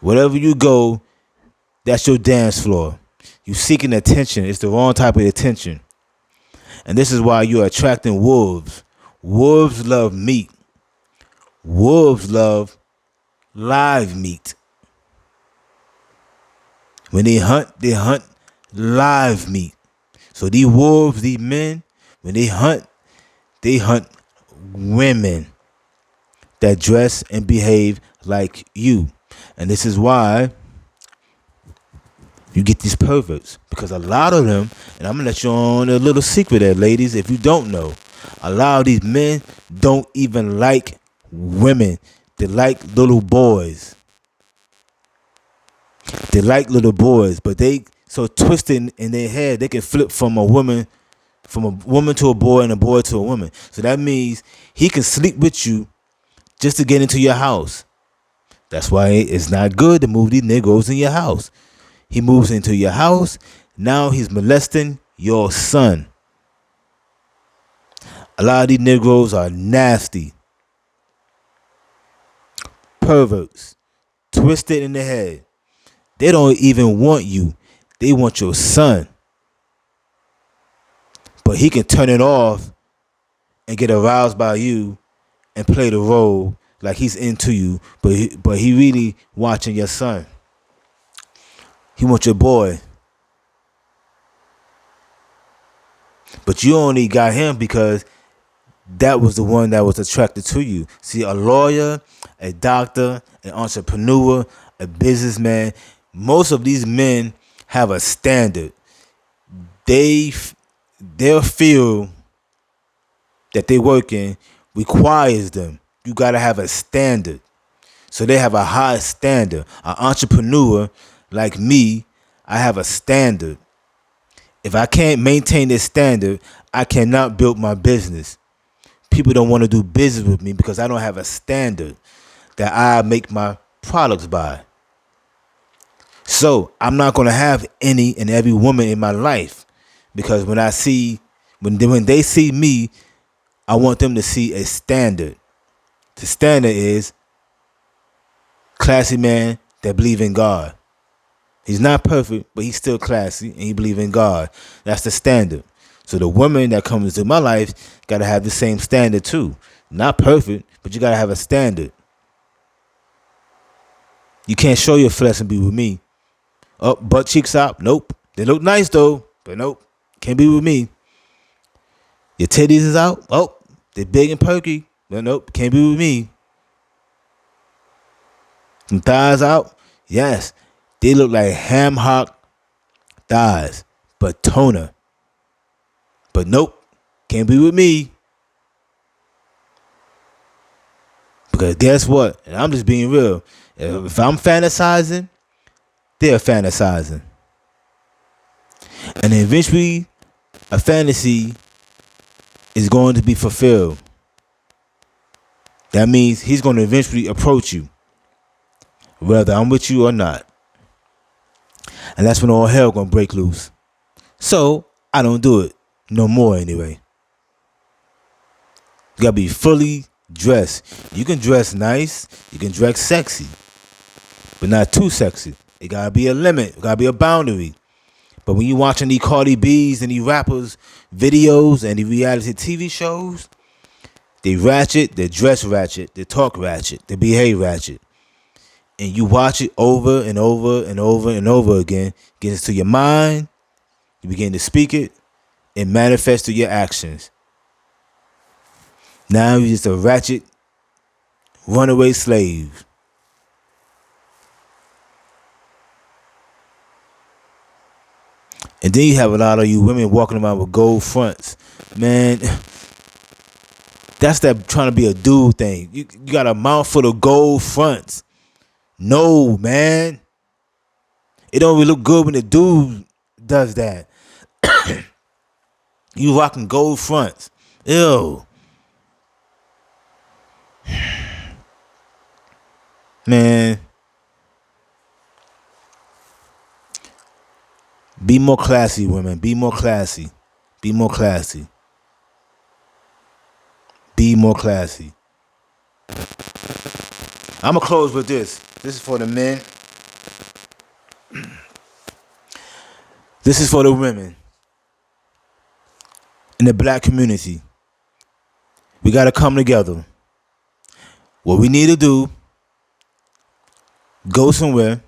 Wherever you go, that's your dance floor. You seeking attention. It's the wrong type of attention. And this is why you're attracting wolves. Wolves love meat. Wolves love live meat. When they hunt live meat. So these wolves, these men, when they hunt women that dress and behave like you. And this is why you get these perverts. Because a lot of them, and I'm going to let you on a little secret there, ladies, if you don't know, a lot of these men don't even like women. They like little boys. But they so twisted in their head, they can flip from a woman to a boy and a boy to a woman. So that means he can sleep with you just to get into your house. That's why it's not good to move these niggas in your house. He moves into your house. Now he's molesting your son. A lot of these Negroes are nasty. Perverts. Twisted in the head. They don't even want you. They want your son. But he can turn it off and get aroused by you and play the role like he's into you. But he really watching your son. He wants your boy. But you only got him because that was the one that was attracted to you. See, a lawyer, a doctor, an entrepreneur, a businessman, most of these men have a standard. Their field that they work in requires them. You got to have a standard. So they have a high standard. An entrepreneur like me, I have a standard. If I can't maintain this standard, I cannot build my business. People don't want to do business with me because I don't have a standard that I make my products by. So I'm not going to have any and every woman in my life because when they see me, I want them to see a standard. The standard is classy man that believe in God. He's not perfect, but he's still classy and he believe in God. That's the standard. So the woman that comes into my life got to have the same standard too. Not perfect, but you got to have a standard. You can't show your flesh and be with me. Oh, butt cheeks out. Nope. They look nice though, but nope. Can't be with me. Your titties is out. Oh, they're big and perky. Nope, can't be with me. Some thighs out? Yes. They look like ham hock thighs, but toner. But nope, can't be with me. Because guess what? And I'm just being real. If I'm fantasizing, they're fantasizing. And eventually, a fantasy is going to be fulfilled. That means he's going to eventually approach you, whether I'm with you or not. And that's when all hell going to break loose. So, I don't do it no more anyway. You got to be fully dressed. You can dress nice, you can dress sexy, but not too sexy. It got to be a limit, it got to be a boundary. But when you watching these Cardi B's and these rappers' videos and the reality TV shows, they ratchet, they dress ratchet, they talk ratchet, they behave ratchet. And you watch it over and over and over and over again, gets into your mind, you begin to speak it, it manifests through your actions. Now you're just a ratchet, runaway slave. And then you have a lot of you women walking around with gold fronts. Man, that's that trying to be a dude thing. You got a mouthful of gold fronts. No, man. It don't really look good when the dude does that. You rocking gold fronts. Ew. Man. Be more classy, women. Be more classy. Be more classy. Be more classy. I'm going to close with this. This is for the men. This is for the women. In the black community. We got to come together. What we need to do, go somewhere.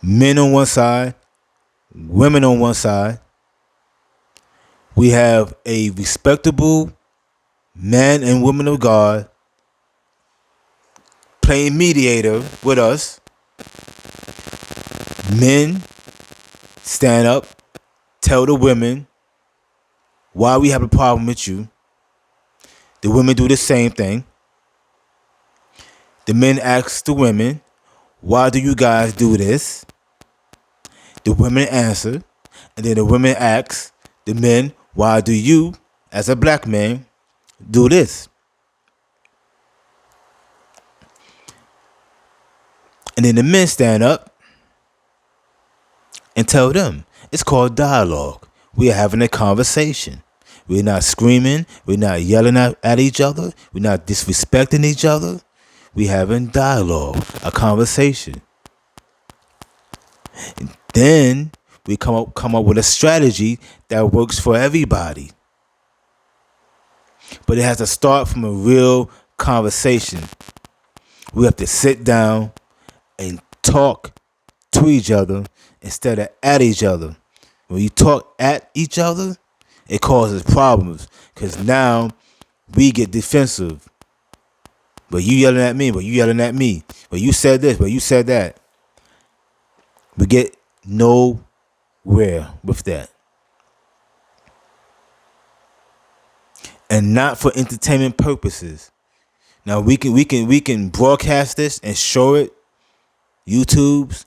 Men on one side, women on one side. We have a respectable man and woman of God playing mediator with us. Men stand up, tell the women why we have a problem with you. The women do the same thing. The men ask the women, why do you guys do this? The women answer, and then the women ask the men, why do you, as a black man, do this? And then the men stand up and tell them. It's called dialogue. We are having a conversation. We're not screaming. We're not yelling at each other. We're not disrespecting each other. We're having dialogue, a conversation. And then we come up with a strategy that works for everybody. But it has to start from a real conversation. We have to sit down and talk to each other instead of at each other. When you talk at each other, it causes problems because now we get defensive. But you yelling at me, but you yelling at me. But you said this, but you said that. We get nowhere with that. And not for entertainment purposes. Now we can broadcast this and show it, YouTubes,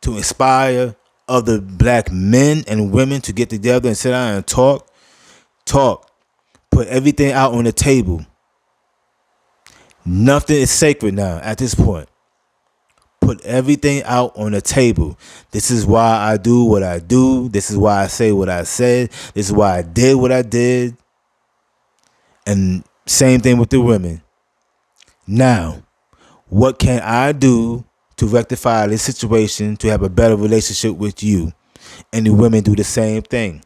to inspire other black men and women to get together and sit down and talk. Put everything out on the table. Nothing is sacred now at this point. Put everything out on the table. This is why I do what I do. This is why I say what I said. This is why I did what I did. And same thing with the women. Now, what can I do to rectify this situation to have a better relationship with you? And the women do the same thing.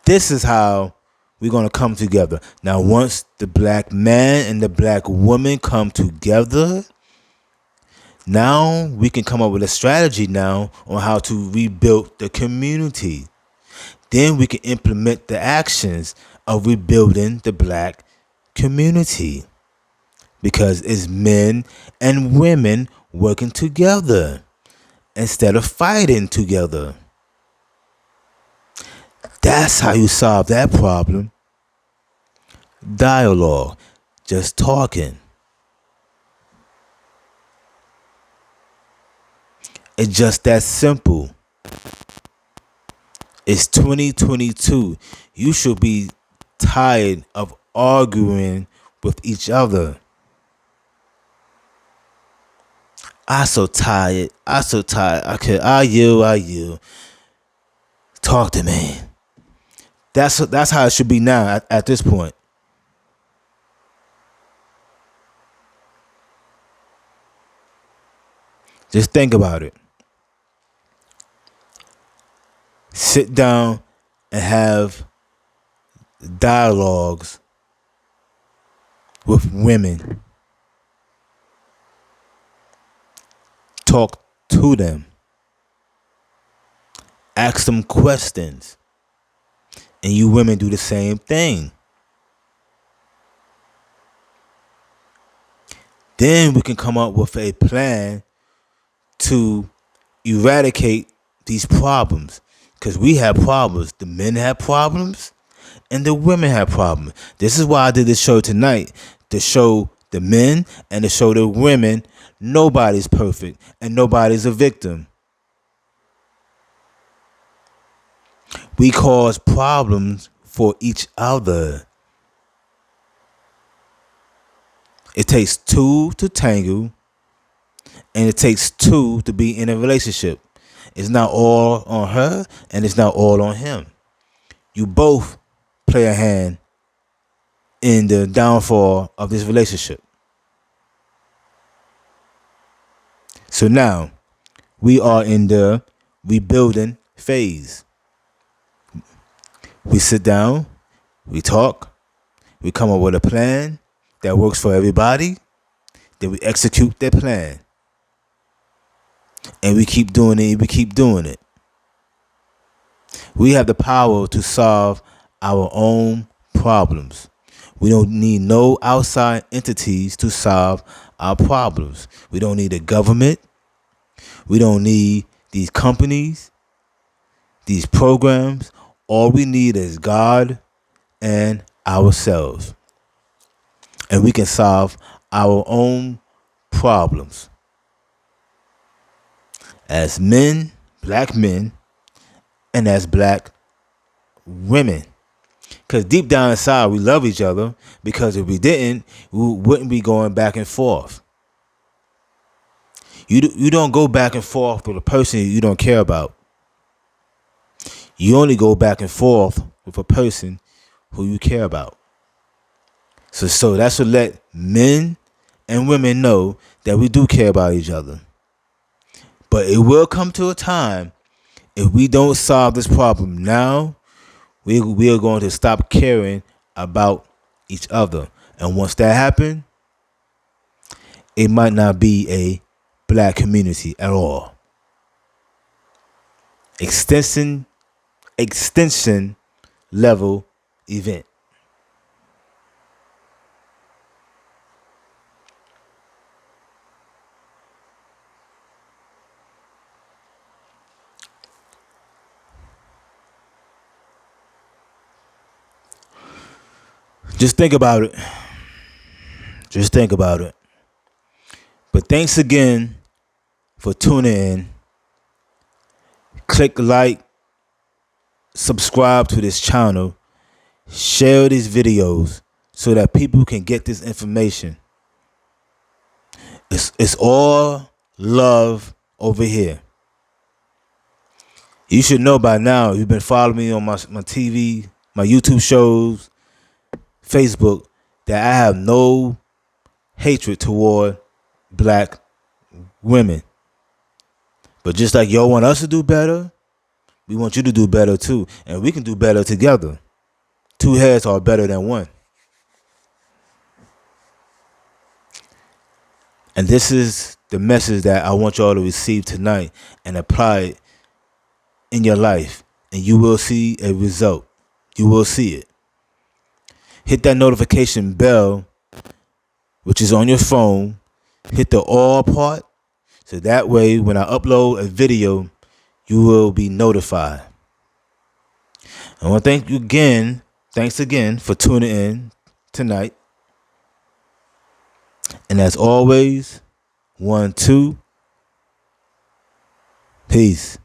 This is how we're going to come together. Now, once the black man and the black woman come together, now we can come up with a strategy now on how to rebuild the community. Then we can implement the actions of rebuilding the black community, because it's men and women working together instead of fighting together. That's how you solve that problem. Dialogue, just talking. It's just that simple. It's 2022. You should be tired of arguing with each other. I so tired. Okay, I you. Talk to me. That's how it should be now at this point. Just think about it. Sit down and have dialogues with women. Talk to them. Ask them questions. And you women do the same thing. Then we can come up with a plan to eradicate these problems. Because we have problems. The men have problems and the women have problems. This is why I did this show tonight. To show the men and to show the women nobody's perfect and nobody's a victim. We cause problems for each other. It takes two to tangle, and it takes two to be in a relationship. It's not all on her, and it's not all on him. You both play a hand in the downfall of this relationship. So now, we are in the rebuilding phase. We sit down, we talk, we come up with a plan that works for everybody, then we execute that plan. And we keep doing it. We have the power to solve our own problems. We don't need no outside entities to solve our problems. We don't need a government. We don't need these companies, these programs. All we need is God and ourselves. And we can solve our own problems. As men, black men, and as black women. Because deep down inside, we love each other. Because if we didn't, we wouldn't be going back and forth. You don't go back and forth with a person you don't care about. You only go back and forth with a person who you care about. So that's what let men and women know that we do care about each other. But it will come to a time, if we don't solve this problem now, we are going to stop caring about each other. And once that happens, it might not be a black community at all. Extension level event. Just think about it. But thanks again for tuning in. Click like, subscribe to this channel, share these videos so that people can get this information. It's all love over here. You should know by now, you've been following me on my TV, my YouTube shows, Facebook, that I have no hatred toward black women. But just like y'all want us to do better, we want you to do better too. And we can do better together. Two heads are better than one. And this is the message that I want y'all to receive tonight and apply it in your life. and you will see a result. You will see it. Hit that notification bell, which is on your phone. Hit the all part, so that way when I upload a video, you will be notified. I want to thank you again. Thanks again for tuning in tonight. And as always, 1, 2, peace.